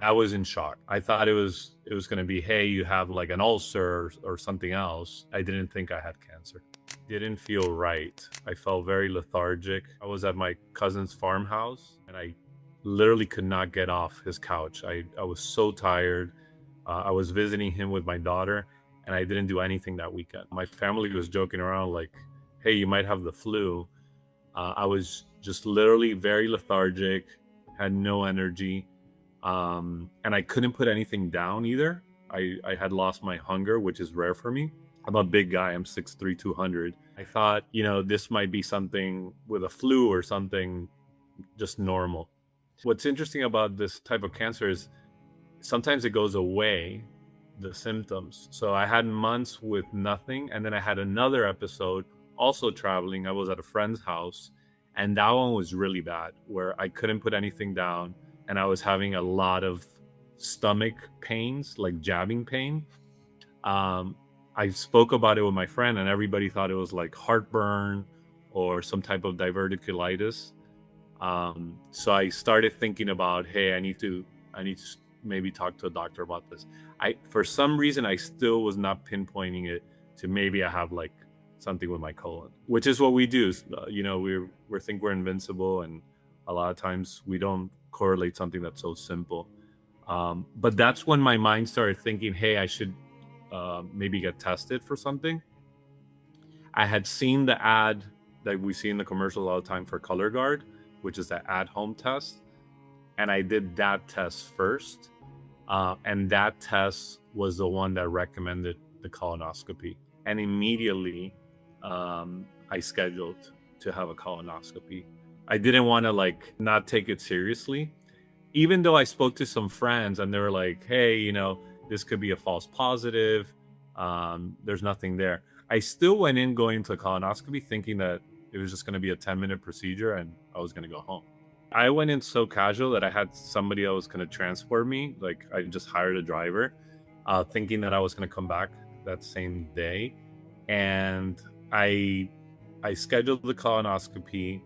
I was in shock. I thought it was going to be, hey, you have like an ulcer or something else. I didn't think I had cancer. Didn't feel right. I felt very lethargic. I was at my cousin's farmhouse and I literally could not get off his couch. I was so tired. I was visiting him with my daughter and I didn't do anything that weekend. My family was joking around like, hey, you might have the flu. I was just literally very lethargic, had no energy, and I couldn't put anything down either. I had lost my hunger, which is rare for me. I'm a big guy. I'm 6'3", 200. I thought, this might be something with a flu or something just normal. What's interesting about this type of cancer is sometimes it goes away, the symptoms. So I had months with nothing. And then I had another episode also traveling. I was at a friend's house. And that one was really bad where I couldn't put anything down. And I was having a lot of stomach pains, like jabbing pain. I spoke about it with my friend and everybody thought it was like heartburn or some type of diverticulitis. So I started thinking about, hey, I need to maybe talk to a doctor about this. For some reason, I still was not pinpointing it to maybe I have like something with my colon, which is what we do. We think we're invincible, and a lot of times we don't correlate something that's so simple. But that's when my mind started thinking, hey, I should maybe get tested for something. I had seen the ad that we see in the commercial all the time for ColorGuard, which is the at-home test. And I did that test first. And that test was the one that recommended the colonoscopy. And immediately I scheduled to have a colonoscopy. I didn't want to not take it seriously, even though I spoke to some friends and they were like, hey, this could be a false positive. There's nothing there. I still went in going to colonoscopy thinking that it was just going to be a 10-minute procedure and I was going to go home. I went in so casual that I had somebody that was going to transport me. Like I just hired a driver, thinking that I was going to come back that same day. And I scheduled the colonoscopy.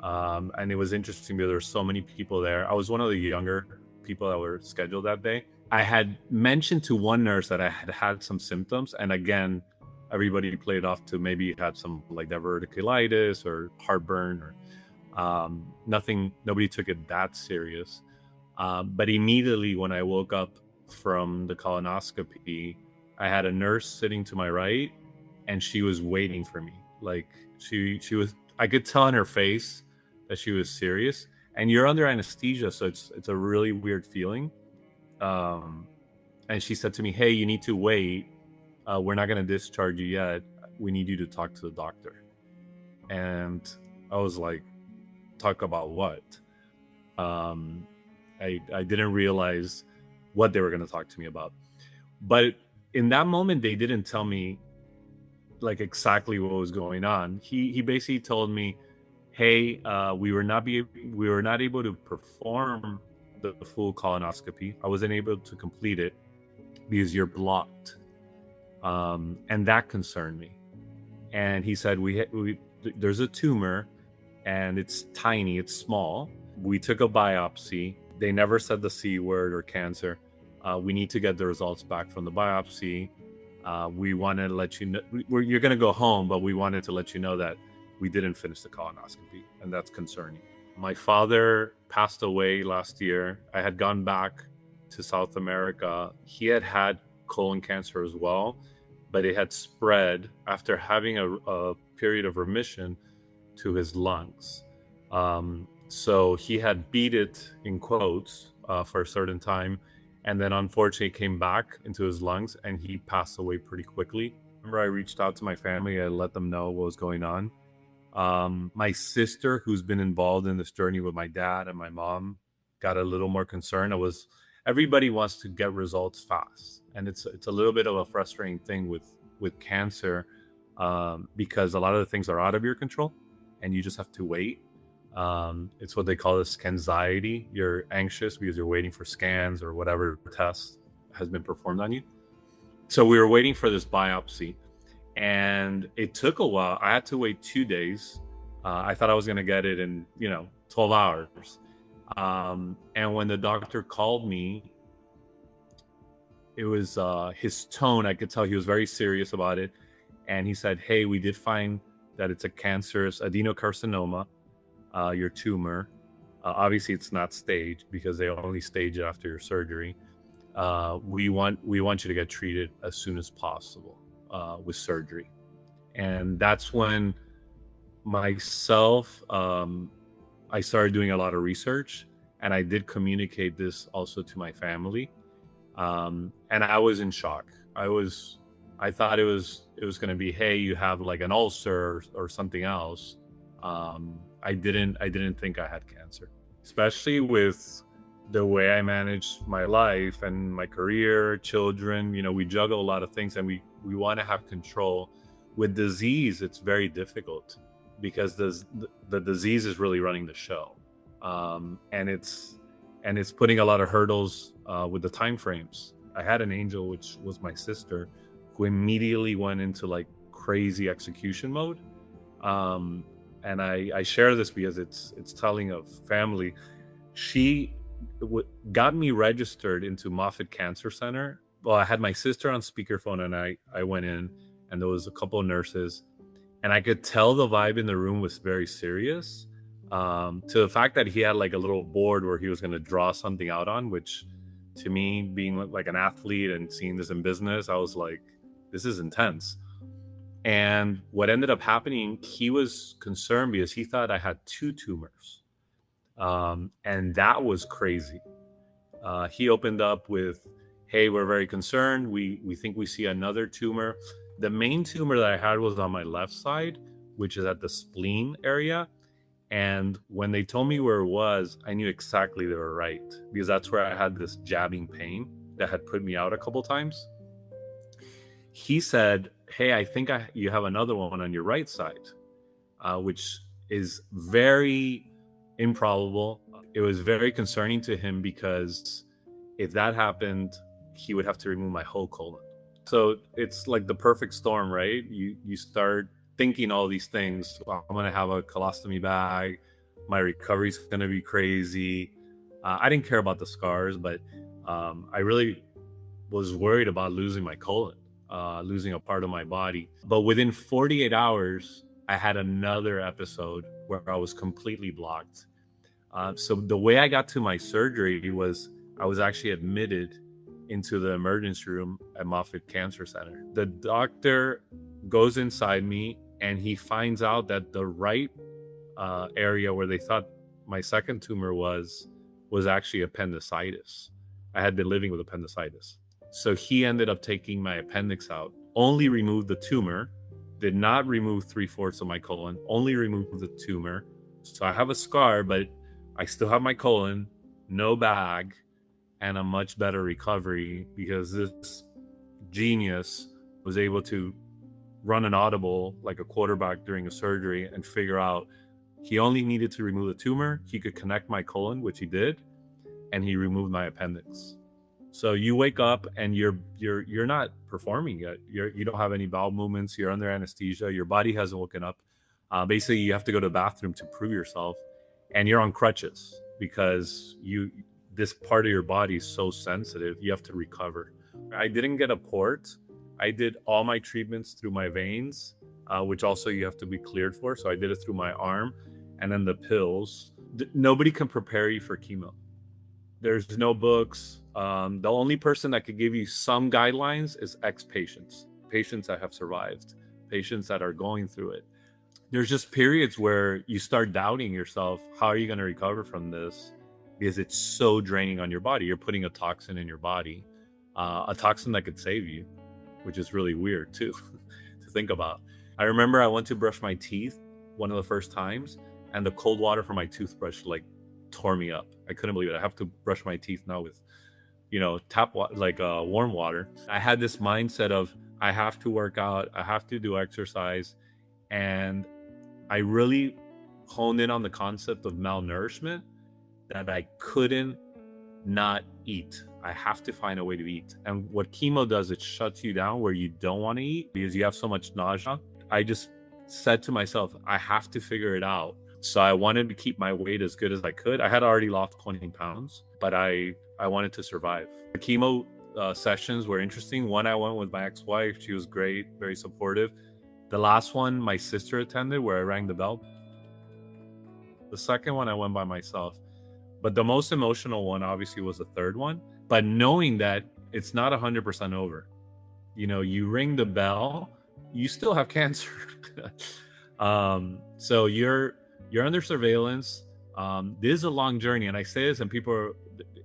And it was interesting because there were so many people there. I was one of the younger people that were scheduled that day. I had mentioned to one nurse that I had some symptoms. And again, everybody played off to maybe had some like diverticulitis or heartburn or nothing. Nobody took it that serious. But immediately when I woke up from the colonoscopy, I had a nurse sitting to my right and she was waiting for me. Like she was, I could tell in her face that she was serious. And you're under anesthesia, so it's a really weird feeling. And she said to me, hey, you need to wait. We're not going to discharge you yet. We need you to talk to the doctor. And I was like, talk about what? I didn't realize what they were going to talk to me about. But in that moment, they didn't tell me like exactly what was going on. He basically told me, hey, we were not able to perform the full colonoscopy. I wasn't able to complete it because you're blocked. And that concerned me. And he said, there's a tumor and it's tiny, it's small. We took a biopsy. They never said the C word or cancer. We need to get the results back from the biopsy. We wanted to let you know, you're going to go home, but we wanted to let you know that we didn't finish the colonoscopy, and that's concerning. My father passed away last year. I had gone back to South America. He had colon cancer as well, but it had spread after having a period of remission to his lungs. So he had beat it, in quotes, for a certain time, and then unfortunately came back into his lungs and he passed away pretty quickly. Remember, I reached out to my family. I let them know what was going on. My sister, who's been involved in this journey with my dad and my mom, got a little more concerned. Everybody wants to get results fast, and it's a little bit of a frustrating thing with cancer, because a lot of the things are out of your control, and you just have to wait. It's what they call the scanxiety. You're anxious because you're waiting for scans or whatever test has been performed on you. So we were waiting for this biopsy. And it took a while. I had to wait 2 days. I thought I was going to get it in, 12 hours. And when the doctor called me, it was his tone. I could tell he was very serious about it. And he said, "Hey, we did find that it's a cancerous adenocarcinoma, your tumor. Obviously, it's not staged because they only stage it after your surgery. We want you to get treated as soon as possible with surgery." And that's when myself, I started doing a lot of research, and I did communicate this also to my family. And I was in shock. I thought it was going to be, hey, you have like an ulcer or something else. I didn't think I had cancer, especially with the way I manage my life and my career, children. We juggle a lot of things, and we want to have control. With disease, it's very difficult because the disease is really running the show, and it's putting a lot of hurdles with the time frames. I had an angel, which was my sister, who immediately went into like crazy execution mode. And I share this because it's telling of family. She got me registered into Moffitt Cancer Center. Well, I had my sister on speakerphone, and I went in, and there was a couple of nurses, and I could tell the vibe in the room was very serious. To the fact that he had like a little board where he was going to draw something out on, which to me, being like an athlete and seeing this in business, I was like, this is intense. And what ended up happening, he was concerned because he thought I had two tumors. And that was crazy. He opened up with, hey, we're very concerned. We think we see another tumor. The main tumor that I had was on my left side, which is at the spleen area. And when they told me where it was, I knew exactly they were right, because that's where I had this jabbing pain that had put me out a couple times. He said, hey, I think you have another one on your right side, which is very improbable. It was very concerning to him because if that happened, he would have to remove my whole colon. So it's like the perfect storm, right? You start thinking all these things. Well, I'm gonna have a colostomy bag. My recovery's gonna be crazy. I didn't care about the scars, but I really was worried about losing my colon, losing a part of my body. But within 48 hours, I had another episode where I was completely blocked. So the way I got to my surgery was I was actually admitted into the emergency room at Moffitt Cancer Center. The doctor goes inside me, and he finds out that the right area where they thought my second tumor was actually appendicitis. I had been living with appendicitis. So he ended up taking my appendix out, only removed the tumor, did not remove 3/4 of my colon, only removed the tumor. So I have a scar, but I still have my colon, no bag, and a much better recovery because this genius was able to run an audible like a quarterback during a surgery and figure out he only needed to remove the tumor. He could connect my colon, which he did, and he removed my appendix. So you wake up and you're not performing yet. You don't have any bowel movements. You're under anesthesia. Your body hasn't woken up. Basically, you have to go to the bathroom to prove yourself, and you're on crutches because this part of your body is so sensitive. You have to recover. I didn't get a port. I did all my treatments through my veins, which also you have to be cleared for. So I did it through my arm, and then the pills. Nobody can prepare you for chemo. There's no books. The only person that could give you some guidelines is patients that have survived, patients that are going through it. There's just periods where you start doubting yourself. How are you going to recover from this? Because it's so draining on your body. You're putting a toxin in your body, a toxin that could save you, which is really weird too to think about. I remember I went to brush my teeth one of the first times, and the cold water from my toothbrush like tore me up. I couldn't believe it. I have to brush my teeth now with, tap water, like warm water. I had this mindset of I have to work out, I have to do exercise, and I really honed in on the concept of malnourishment, that I couldn't not eat. I have to find a way to eat. And what chemo does, it shuts you down where you don't want to eat because you have so much nausea. I just said to myself, I have to figure it out. So I wanted to keep my weight as good as I could. I had already lost 20 pounds, but I wanted to survive. The chemo sessions were interesting. One I went with my ex-wife. She was great, very supportive. The last one my sister attended, where I rang the bell. The second one I went by myself. But the most emotional one obviously was the third one. But knowing that it's not 100% over. You know, you ring the bell, you still have cancer. So you're under surveillance. This is a long journey, and I say this, and people are,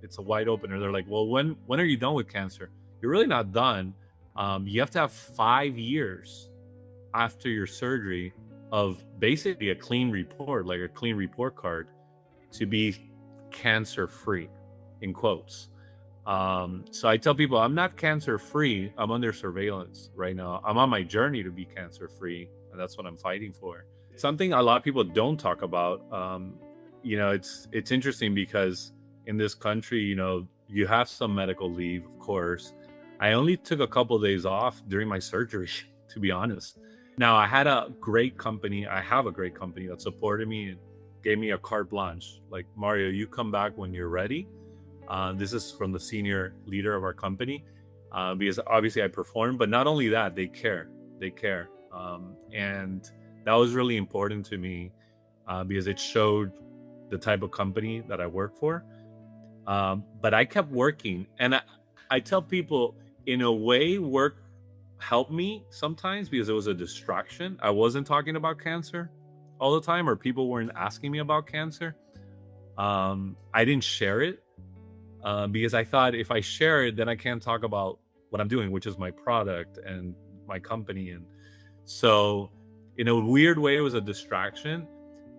it's a wide opener. They're like, "Well, when are you done with cancer?" You're really not done. You have to have 5 years after your surgery of basically a clean report, like a clean report card, to be cancer free, in quotes. So I tell people I'm not cancer free. I'm under surveillance right now. I'm on my journey to be cancer free, and that's what I'm fighting for. Something a lot of people don't talk about. You know, it's interesting because in this country, you know, you have some medical leave, of course. I only took a couple of days off during my surgery, to be honest. Now I had a great company. I have a great company that supported me and gave me a carte blanche. Like, Mario, you come back when you're ready. This is from the senior leader of our company, because obviously I perform, but not only that, they care. They care. And that was really important to me, because it showed the type of company that I work for. But I kept working. And I tell people, in a way, work helped me sometimes because it was a distraction. I wasn't talking about cancer all the time, or people weren't asking me about cancer. I didn't share it. Because I thought if I share it, then I can't talk about what I'm doing, which is my product and my company. And so in a weird way, it was a distraction,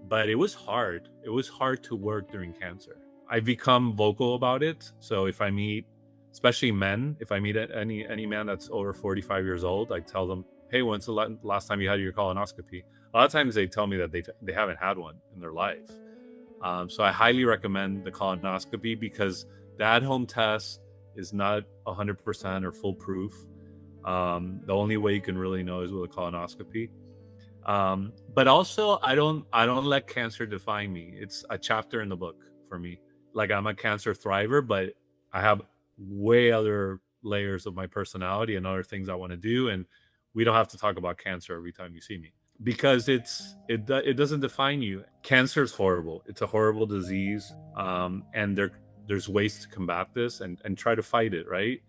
but it was hard. It was hard to work during cancer. I've become vocal about it. So if I meet, especially men, if I meet any man that's over 45 years old, I tell them, hey, when's the last time you had your colonoscopy? A lot of times they tell me that they haven't had one in their life. So I highly recommend the colonoscopy, because the at-home test is not 100% or foolproof. The only way you can really know is with a colonoscopy. But also, I don't let cancer define me. It's a chapter in the book for me. Like, I'm a cancer thriver, but I have way other layers of my personality and other things I want to do. And we don't have to talk about cancer every time you see me, because it doesn't define you. Cancer is horrible. It's a horrible disease, and there's ways to combat this and try to fight it, right?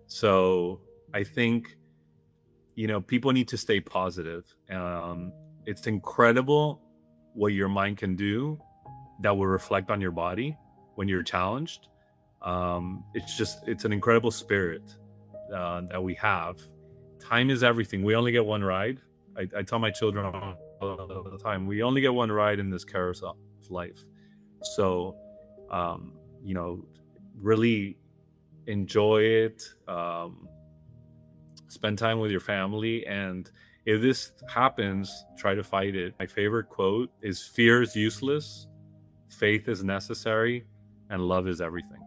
So I think, you know, people need to stay positive. It's incredible what your mind can do that will reflect on your body when you're challenged. It's an incredible spirit that we have. Time is everything. We only get one ride. I tell my children all the time, we only get one ride in this carousel of life. So, you know, really enjoy it. Spend time with your family. And if this happens, try to fight it. My favorite quote is, fear is useless, faith is necessary, and love is everything.